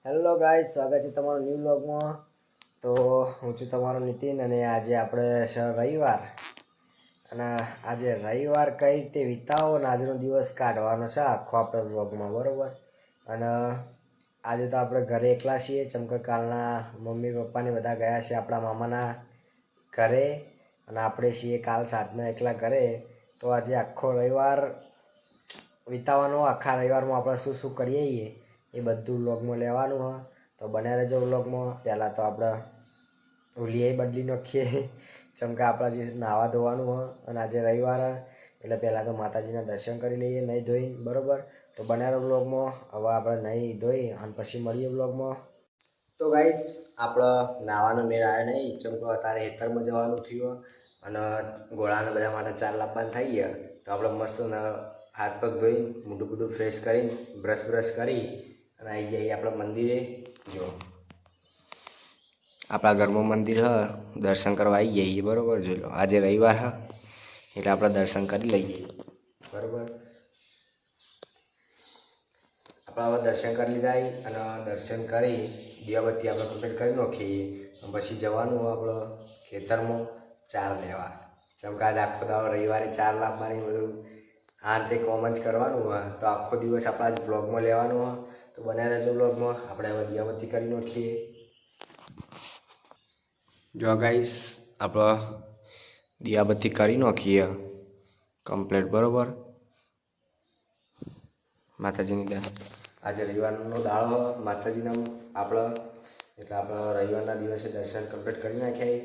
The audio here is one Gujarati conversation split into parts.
હેલો ગાઈસ, સ્વાગત છે તમારું ન્યૂ વ્લોગમાં. તો હું છું તમારો નીતિન અને આજે આપણે છે રવિવાર. અને આજે રવિવાર કઈ રીતે વિતાવો અને આજનો દિવસ કાઢવાનો છે આખો આપણે વ્લોગમાં, બરાબર. અને આજે તો આપણે ઘરે એકલા છીએ, કેમ કે કાલના મમ્મી પપ્પાને બધા ગયા છે આપણા મામાના ઘરે અને આપણે છીએ કાલ સાંજના એકલા ઘરે. તો આજે આખો રવિવાર વિતાવવાનો. આખા રવિવારમાં આપણે શું શું કરીએ એ બધું વ્લોગમાં લેવાનું હોય. તો બને રહેજો વ્લોગમાં. પહેલાં તો આપણે હુલિયાઈ બદલી નાખીએ, જેમ કે આપણે જે નાવા ધોવાનું હોય. અને આજે રવિવાર એટલે પહેલાં તો માતાજીના દર્શન કરી લઈએ નહીં ધોઈ, બરાબર. તો બને રહો વ્લોગમાં. હવે આપણે નહીં ધોઈ અને પછી મળીએ વ્લોગમાં. તો ગાઈસ, આપણે નાવાનો મેળ આવ્યો નહીં, જેમ કે અત્યારે ખેતરમાં જવાનું થયું અને ગોળાને બધા માટે ચાર લાવવાનું થઈ ગયા. તો આપણે મસ્ત હાથ પગ ધોઈ મોઢું બધું ફ્રેશ કરીને બ્રશ કરી અને આવી જઈએ આપણે મંદિરે. જો આપણા ઘરમાં મંદિર હ, દર્શન કરવા આવી જઈએ, બરાબર. જોઈ લો આજે રવિવાર હ એટલે આપણે દર્શન કરી લઈએ, બરાબર. આપણે હવે દર્શન કરી લીધા અને દર્શન કરી દીવાબત્તી આપણે કમ્પ્લીટ કરી નાખીએ. પછી જવાનું હોય આપણે ખેતરમાં ચાર લેવા, જેમ કે આજે આખો દાડો રવિવારે ચાર લાવવાની બધું આ તે કોમન જ કરવાનું હોય. તો આખો દિવસ આપણે આજ બ્લોગમાં લેવાનું હોય. તો બનાવી રહેજો બ્લોગમાં. આપણે હવે દીવાબત્તી કરી નાખીએ. જો ગાઈસ, આપણે દીવાબત્તી કરી નાખીએ કમ્પ્લીટ, બરાબર. માતાજીની દયા, આજે રવિવારનો દાડો માતાજીના આપણે એટલે આપણે રવિવારના દિવસે દર્શન કમ્પ્લીટ કરી નાખ્યા.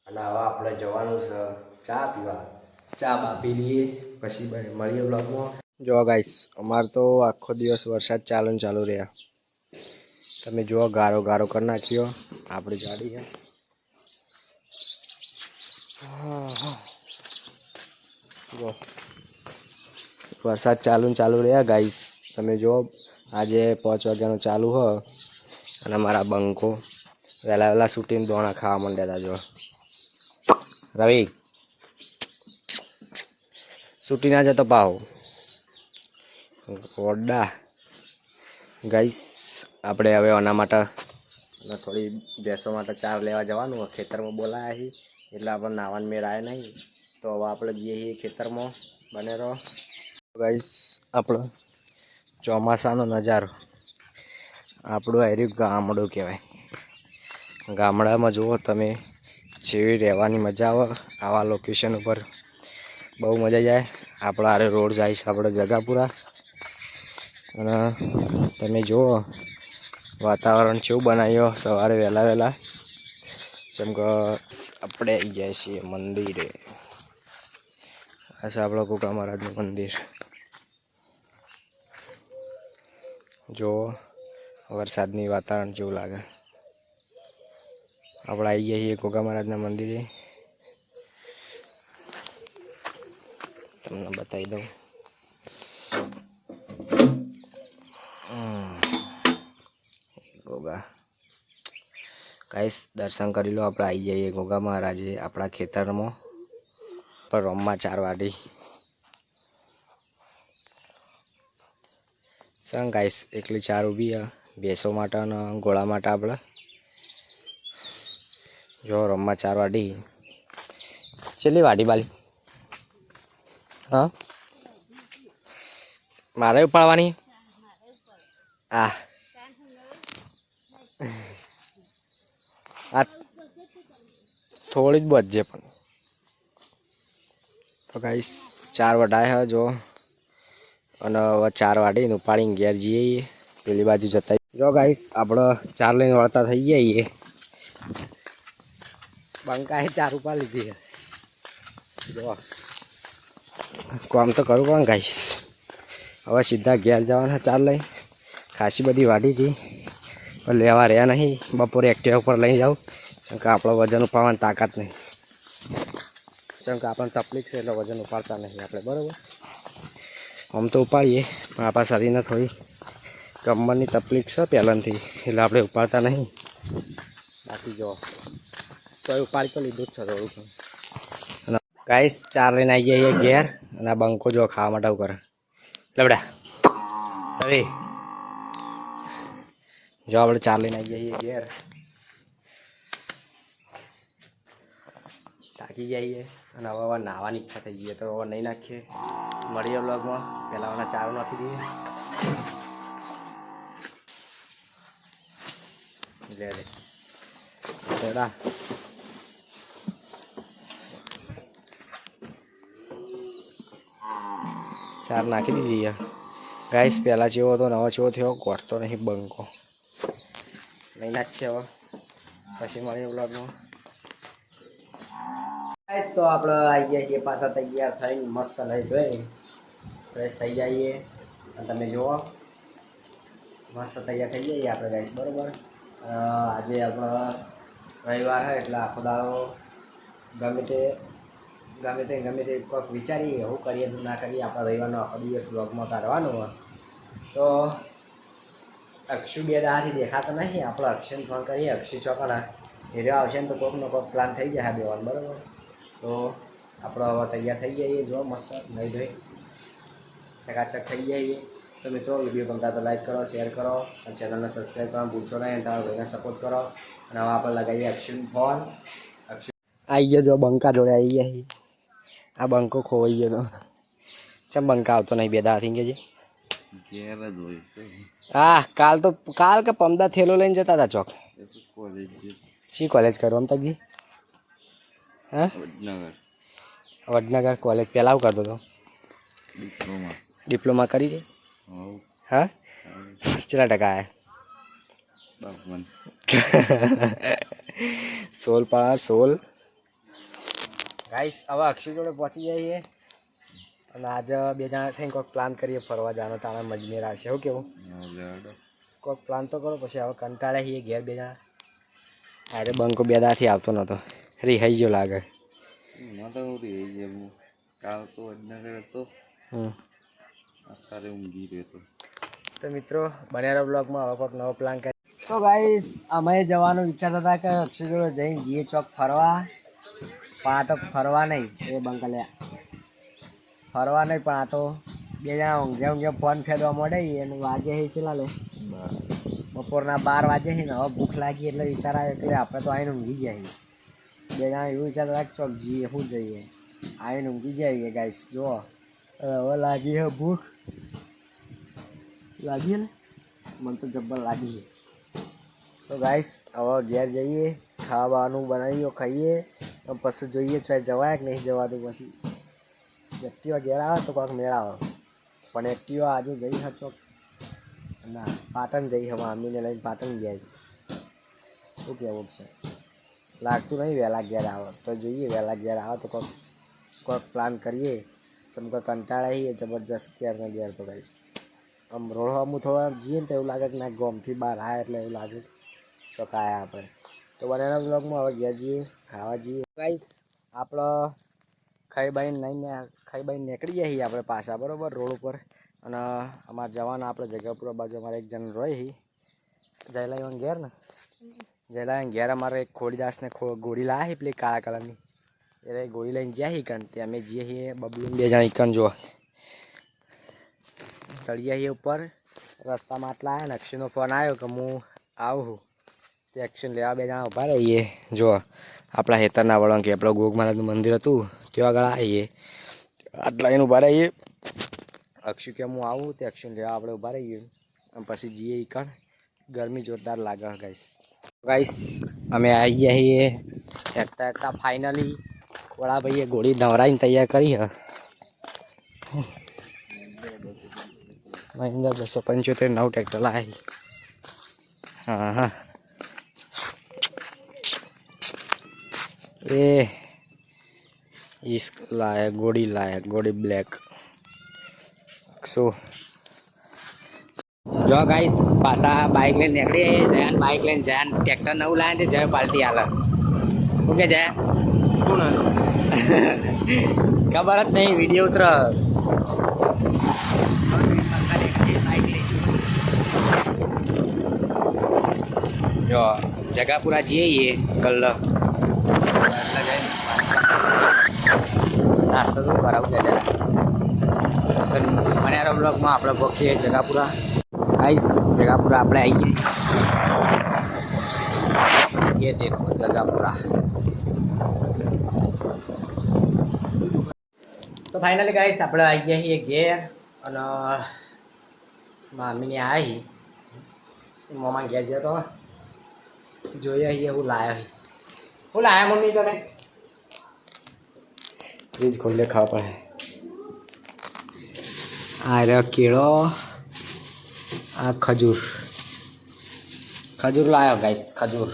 અને હવે આપણે જવાનું છે ચા પીવા. ચા બા પી લઈએ પછી મળીએ બ્લોગમાં. જો ગાઈસ, અમારે તો આખો દિવસ વરસાદ ચાલુ રહ્યા. તમે જુઓ, ગારો ગારો કરી નાખ્યો આપણી ગાડી છે. જો વરસાદ ચાલુ રહ્યા ગાઈસ. તમે જુઓ, આજે 5 વાગ્યાનું ચાલુ હ અને મારા બંકો વહેલા શૂટીને દોણા ખાવા માંડ્યા હતા. જો રવિ શૂટી ના જતો પાવ ઓડા. ગાઈસ, આપણે હવે આના માટે અને થોડી ભેંસો માટે ચાર લેવા જવાનું હોય. ખેતરમાં બોલાયા છીએ એટલે આપણે નાવાનું મેળ આવે નહીં. તો હવે આપણે જઈએ છીએ ખેતરમાં. બને રહો ગાઈસ. આપણો ચોમાસાનો નજારો, આપણું આર્યું ગામડું કહેવાય. ગામડામાં જુઓ તમે જેવી રહેવાની મજા આવે. આવા લોકેશન ઉપર બહુ મજા જાય. આપણા આરે રોડ જાય છે આપણે જગાપુરા. અને તમે જુઓ વાતાવરણ કેવું બનાવ્યો સવારે વહેલા. જેમ કે આપણે આવી જાય છીએ મંદિરે. આ છે આપણો કુકા મહારાજનું મંદિર. જો વરસાદની વાતાવરણ જેવું લાગે. આપણે આવી ગયા છીએ કુકા મહારાજના મંદિરે. તમને બતાવી દઉં. ગોગા ગાઈસ, દર્શન કરી લો. આપણે આવી જઈએ ગોગા મહારાજે આપણા ખેતરમાં પર રમવા ચાર વાડી. સંગ ગાઈસ, એકલી ચાર ઊભી ભેંસો માટે અને ગોળા માટે. આપણે જો રમવા ચાર વાડી. છેલ્લી વાડી બાલી હા મારે ઉપાડવાની. આ થોડી જ બચજે પણ. તો ગાઈસ, ચાર વઢાય જો. અને હવે ચાર વાડીને ઉપાડીને ઘેર જઈએ. પેલી બાજુ જતા જો ગાઈસ, આપણે ચાર લઈને વળતા થઈ જઈએ. બંકાએ ચાર ઉપાડી લીધી. જો કામ તો કરવું પડે ને ગાઈસ. હવે સીધા ઘેર જવાના ચાર લઈ. ખાસી બધી વાડી હતી પણ લેવા રહ્યા નહીં. બપોરે એક્ટિવા ઉપર લઈ જાઉં, કેમ કે આપણો વજન ઉપાડવાની તાકાત નહીં. કેમ કે આપણને તકલીફ છે એટલે વજન ઉપાડતા નહીં આપણે, બરાબર. આમ તો ઉપાડીએ પણ આપણા શરીરને થોડી કમરની તકલીફ છે પહેલાંથી, એટલે આપણે ઉપાડતા નહીં. બાકી જો તો ઉપાડી તો લીધું જ છે થોડું. અને ગાઈસ, ચાર લઈને આવી જઈએ ઘેર. અને આ બંકો જો ખાવા માટે કરે લબડા. હવે જો આપણે ચાર લઈને આવી જઈએ ઘેર, થાકી જઈએ અને હવે નાહવાની ઈચ્છા થઈ ગઈ તો હવે નહીં નાખીએ. મળીએ બ્લોગમાં. પહેલાં વાળા ચારો નાખી દઈએ. લે લે ચડા ચાર નાખી દીધી યાર ગાઈસ. પહેલાં જેવો હતો નવો જેવો થયો, ગોઠતો નહીં બંકો. નહીં નાખીએ હવે, પછી મળીએ બ્લોગમાં. ગાઈસ તો આપણે આવી ગયા છીએ પાછા તૈયાર થઈને, મસ્ત લઈ જોઈ ફ્રેશ થઈ જઈએ. અને તમે જુઓ મસ્ત તૈયાર થઈ જઈએ આપણે ગાઈસ, બરાબર. આજે આપણો રવિવાર હોય એટલે આખો દાડો ગમે તે કોઈક વિચારીએ એવું કરીએ તો ના કરીએ. આપણા રવિવારનો આખો દિવસ બ્લોગમાં કાઢવાનો હોય. તો અક્ષુ બે દાડાથી દેખાતો નહીં, આપણે અક્ષયને ફોન કરીએ. અક્ષય ચોકડા હીરો આવશે ને તો કોઈકનો કોઈક પ્લાન થઈ જાય બેવાનું, બરાબર. તો આપણે હવે તૈયાર થઈ જઈએ. જો મસ્ત નહીં ધોઈ ચકાચક થઈ જઈએ. તો મિત્રો વિડીયો ગમતા તો લાઈક કરો, શેર કરો અને ચેનલને સબસ્ક્રાઈબ કરવાનું ભૂલશો નહીં. તમારા ભાઈને સપોર્ટ કરો. અને હવે આપણે લગાવીએ અક્ષુને ફોન. અક્ષુ આવી ગયો, જો બંકા જોડે આવી ગયા. આ બંકો ખોવાઈ ગયો તો ચમ બંકા આવતો નહીં બે દાડાથી કે હા. કાલ કે પમદા થેલો લઈને જતા હતા ચોક. શી કોલેજ કરો અમતાજી? હા વડનગર કોલેજ. પહેલાં આવું કરતો હતો? ડિપ્લોમા કરી દે. હા કેટલા ટકા આવ્યા? 16 ગાઈસ. હવે અક્ષય જોડે પહોંચી જઈએ અને આજે બે જણા થઈને કોઈક પ્લાન કરીએ ફરવા જવાનો. તારા મજમેર આવશે. એવું કેવું? કોઈક પ્લાન તો કરો. પછી હવે કંટાળે છીએ ઘેર બે જણા. અરે બંકો બે દાથી આવતો નહોતો, રિહાઈ ગયો લાગે. તો મિત્રો બન્યા બ્લોગમાં હવે કોઈક નવો પ્લાન કરીએ. તો ગાઈસ અમે જવાનું વિચારતા હતા કે અક્ષય જોડે જઈને જઈએ ચોક ફરવા. પણ આ તો ફરવા નહીં, એ બંકલે ફરવા નહીં, પણ આ તો બે જણા ઊંઘે ફોન ફેરવા મળે. એને વાગે છે ચલા લે બપોરના 12 વાગે છે ને. હવે ભૂખ લાગી એટલે વિચાર આવે એટલે આપણે તો આવીને ઊંઘી જાય. બે જણા એવું વિચારતા હતા ચોક જઈએ, શું જઈએ, આવીને ઊંઘી જઈએ ગાઈસ. જુઓ હવે લાગી છે ભૂખ, લાગી ને મને તો જબ્બર લાગી છે. તો ગાઈસ હવે ઘેર જઈએ, ખાવાનું બનાવીએ, ખાઈએ, પછી જોઈએ ચાહે જવાય કે નહીં જવાતું. પછી એક્ટિવા ઘેર આવે તો કોઈક મેળ આવે. પણ એક્ટિવા આજે જઈ હતો ના પાટણ જઈ હવે અમીને લઈને પાટણ ગયા છે. શું કહેવું છે? લાગતું નહીં વહેલા ઘેર આવે. તો જોઈએ વહેલા ઘેર આવે તો કોઈક પ્લાન કરીએ. ચમકો કંટાળાઈએ જબરજસ્ત ઘેરને ઘેર. તો ગાઈસ આમ રોડ અમુક થોડા જઈએ ને તો એવું લાગે કે ના ગોમથી બહાર આવ્યા એટલે એવું લાગે ચોકાયા આપણે. તો બનેલા બ્લોગમાં હવે ઘેર જઈએ, ખાવા જઈએ. ગાઈસ આપણે ખાઈ બાઈને નીકળી જઈએ આપણે પાછા, બરાબર, રોડ ઉપર. અને અમારે જવાના આપણે જગાપુરા બાજુ અમારે એક જણ રહી જયલાઈવન ઘેર ને. જયલાઈવન ઘેર અમારે એક ખોડીદાસને ગોળી લાવી પેલી કાળા કલરની. એટલે ગોળી લઈને જ્યાં હિકન તે અમે જઈએ છીએ બબલું બે જણા હિકન. જો ચડીએ છીએ ઉપર. રસ્તામાં આટલા આવ્યા ને અક્ષયનો ફોન આવ્યો કે હું આવું. તે એક્શન લેવા બે જણા ઊભા રહીએ. જો આપણા હેતરના વળણ કે આપણું ગોગ મહારાજનું મંદિર હતું ત્યાં આગળ આવીએ. આટલા એને ઊભા રહીએ. અક્ષુ કે હું આવું, તે એક્શન લેવા આપણે ઊભા રહીએ. અને પછી જઈએ ઈકણ. ગરમી જોરદાર લાગે ગાઈસ. અમે આવી ગયા છીએ એકતા ફાઇનલી. વડાભાઈએ ગોળી નવરાઈને તૈયાર કરી હ. મહિન્દ્રા 275 નવું ટ્રેક્ટર લાવી. હા હા એ ઇસ્ક લાયા ગોળી બ્લેક. શું જો ગાઈસ પાછા બાઇક લઈને નીકળી જયાન. બાઇક લઈને જયાન ટ્રેક્ટર નવું લાવે તે જય પાલટી હાલે. શું કે જયા? ખબર જ નહીં, વિડીયો ઉતર. જો જગાપુરા જઈએ કલ્લ નાસ્તો તો કરાવું કે જરા. મને બ્લોગમાં આપણે પહોંચીએ જગાપુરા. गाइस जगापुरा આપણે આવી ये देखो जगापुरा। तो फाइनली गाइस આપણે આવી ગયા છીએ ઘેર અને મામીને આવી મમ્મા ઘેર ગયો તો જોઈએ અહીંયા હું લાયા મમ્મી તને પ્લીઝ ખોલે ખાવા પડે આ રહ્યો કેળો આ ખજૂર લાયો ગાઈસ ખજૂર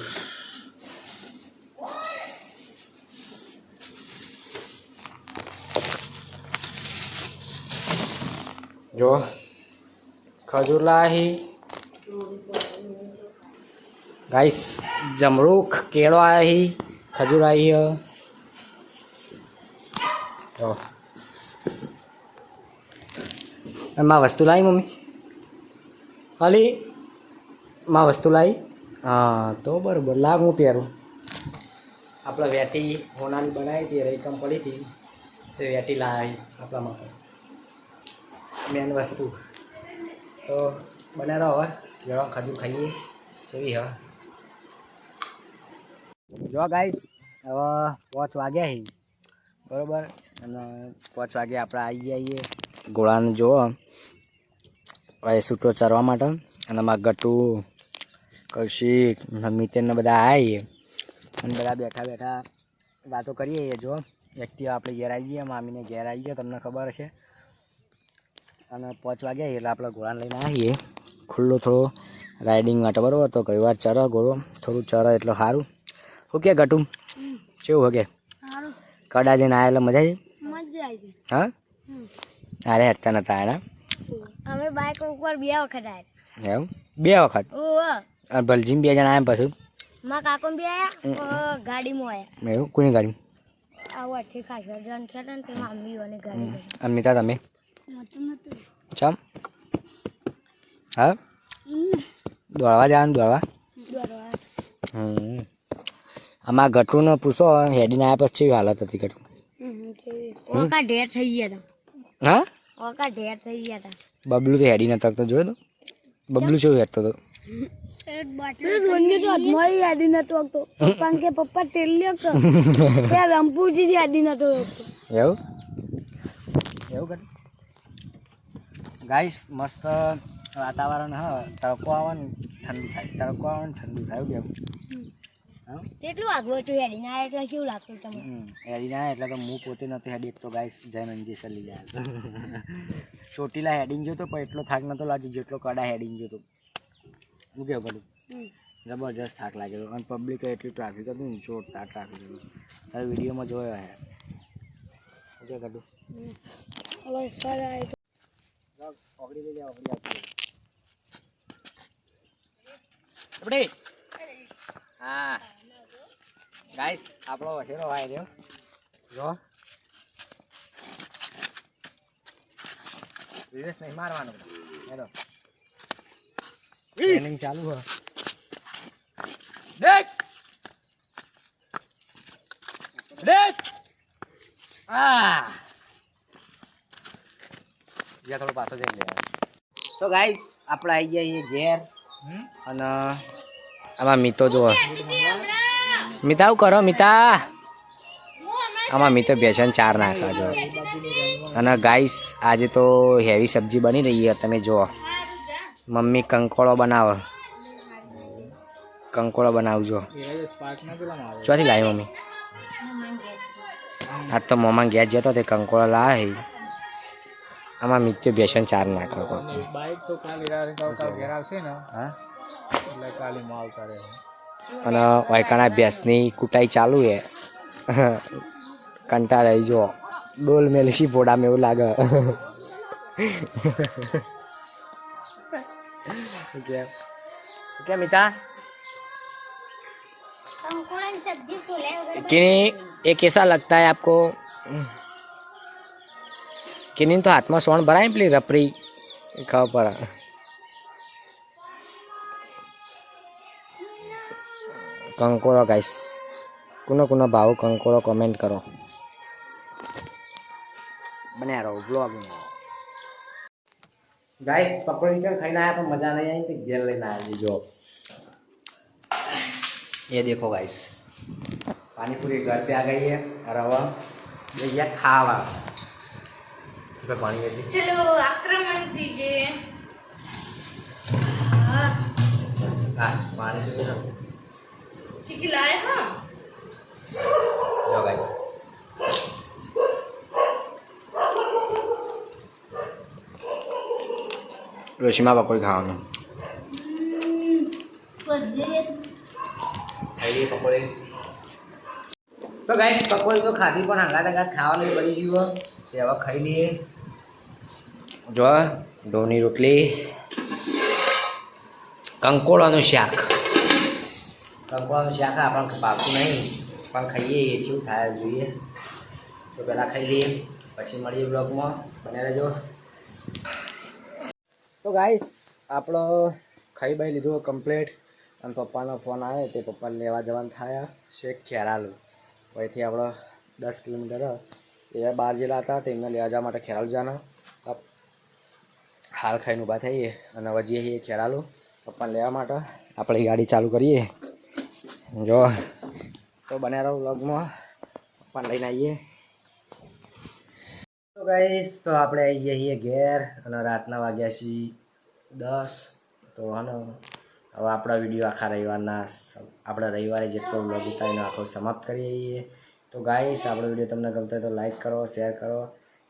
जो खजूर लाही गाइस जमरूख केड़ो आया ही खजूर आई है तो माँ वस्तु लाई मम्मी खाली माँ वस्तु लाई हाँ तो बराबर लाग हूँ પહેરું આપણે વેટી હોનાની બનાવી હતી રકમ પડી હતી તો વેટી લાવી આપણા માટે मेन वस्तु तो बना रहो जरा खजूर खाइए सही है जो गाइस હવે 5 વાગ્યા હી બરોબર અને 5 વાગે આપણે આવી જઈએ ગોળાને જો હવે સૂટો ચરવા માટે અને માં ગટુ કૌશિક મિતેન બધા આવીએ અને બધા બેઠા વાતો કરીએ જો એક્ટિવા આપણે ઘેર આવી જઈએ મામીને ઘેર આવી ગયા તમને ખબર છે અને 5 વાગ્યા એટલે આપણે ઘોડાને લઈને આવીએ ખુલ્લો થોડો રાઇડિંગ માટે બરાબર તો કઈ વાર ચરે ઘોડો થોડું ચરે એટલે સારું શું કે ગટું કેવું હગે કડા જઈને આવ્યા એટલે મજા આવી હા અરે હેઠતા નતા આવ્યા અમે બાઇક ઉપર 2 વખત આવ્યા એવું 2 વખત અને ભલજીમ 2 જણા આવ્યા પછી માં કાકોન બી આયા ગાડીમાં આયા એવું કોની ગાડી આવો ઠીક આ જન ખેતા ને તે મમ્મી ઓને ગાડી અમિતા તમે ચમ હા દોડવા જવાનું દોડવા આમાં ગટુને પૂછો હેડીને આવ્યા પછી કેવી હાલત હતી ગટુ ઓકા ઢેર થઈ ગયા હતા હા ઓકા ઢેર થઈ ગયા હતા બબલું તો હેડી નતો તો જોયો તો બબલું કેવું હેડતો હતો રોનની તો અધમારી યાદી નતો વખતો પપ્પા કે પપ્પા તેલ લ્યો કે ત્યાં રંપુજી યાદી નતો વખતો એવું ગટુ ગાઈસ મસ્ત વાતાવરણ હા તડકો આવે ને ઠંડુ થાય કેમ કેટલું આગળ હતું હેડી ના એટલે કેવું લાગતું તમને હેડી ના એટલે તો હું પોતે નથી હેડી એક તો ગાઈસ જય મંજી લઈ જાય ચોટીલા હેડિંગ જોતો પણ એટલો થાક નતો લાગ્યો જેટલો કડા હેડિંગ જોતો હું કેવું બધું જબરજસ્ત થાક લાગ્યો અને પબ્લિક એટલી ટ્રાફિક હતું ને જોરદાર ટ્રાફિક હતું તારે વિડીયોમાં જોયો હે ઓકે કડું હવે સારા ઓગળી લઈ લે ઓગળી આવતી હા ગાઈસ આપણો વસેરો વાય રહ્યો જો રિવર્સ નહીં મારવાનો હેલો ટ્રેનિંગ ચાલુ હો દેખ જ્યાં થોડો પાછો જઈને લે તો ગાઈસ આપણે આવી ગયા અહીંયા ઘેર અને આમાં મીતો જો મિતા આવું કરો મિતા આમાં મીતો બેસન 4 નાખવા જો અને ગાઈસ આજે તો હેવી સબ્જી બની રહી છે તમે જુઓ મમ્મી કંકોળો બનાવજો ચોથી લાવી મમ્મી આજ તો મોમાં ગયા જતો તે કંકોળો લાવી આમાં મીતો બેસન 4 નાખવા અને વાયકાના ભેંસની કુટાઈ ચાલુ હે કંટાળ આવી જો ડોલ મેલસી પોડામાં એવું લાગે क्या मिता किनी ये कैसा लगता है आपको किनी तो हाथ में सोन भराए पेली रपरी खबर पड़ा कंकोड़ो गाइस कुनो कुनो भाव कंकोड़ो कमेंट करो बने रहो ब्लॉग में ગાઈસ પકોડી કેમ ખાઈને આયા પણ મજા નહીં આવી તો ઘેર લઈને આવ્યા જો ये देखो गाइस पानी पूरी घर पे आ गई है और अब ये खावा तो पानी ऐसी चलो आक्रमण कीजिए पानी जो है चिकी लाए हाँ जो गाइस रोशिमा पकोड़ी खाओ ખાઈ પકોડી તો ગાઈસ પકોડી તો ખાધી પણ હંગાત ખાવાનું બની ગયું તે હવે ખાઈ લઈએ જો ઘઉંની રોટલી કંકોડાનું શાક આપણને ભાવતું નહીં પણ ખાઈએ એ શું થાય જોઈએ તો પહેલાં ખાઈ લઈએ પછી મળીએ બ્લોગમાં બને રહેજો તો ગાઈસ આપણો ખાઈ બાઈ લીધો કમ્પ્લીટ અને પપ્પાનો ફોન આવ્યો તે પપ્પાને લેવા જવાનું થયા શેખ ખેરાલુ અહીંથી આપણો 10 કિલોમીટર એ બહાર જેલા હતા તેમને લેવા જવા માટે ખેરાલુ જવાના હાલ ખાઈને ઊભા થઈએ અને હવે જઈએ ખેરાલુ પપ્પાને લેવા માટે આપણે ગાડી ચાલુ કરીએ જો તો બને રહો વ્લોગમાં પપ્પાને લઈને આવીએ તો ગાઈસ તો આપણે આવી જઈએ ઘેર અને રાતના વાગ્યા છીએ 10 તો હાલો હવે આપણા વિડીયો આખા રવિવારના આપણે રવિવારે જેટલો વ્લોગ ઉતારીને આખો સમાપ્ત કરીએ છીએ તો ગાઈસ આપણો વિડીયો તમને ગમતો હોય તો લાઈક કરો શેર કરો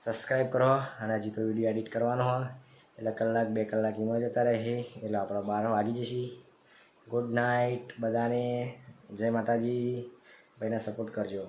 સબસ્ક્રાઈબ કરો અને હજી તો વિડીયો એડિટ કરવાનો હોય એટલે કલાક 2 કલાક એમાં જતા રહે એટલે આપણે 12 વાગી જશે ગુડ નાઇટ બધાને જય માતાજી ભાઈને સપોર્ટ કરજો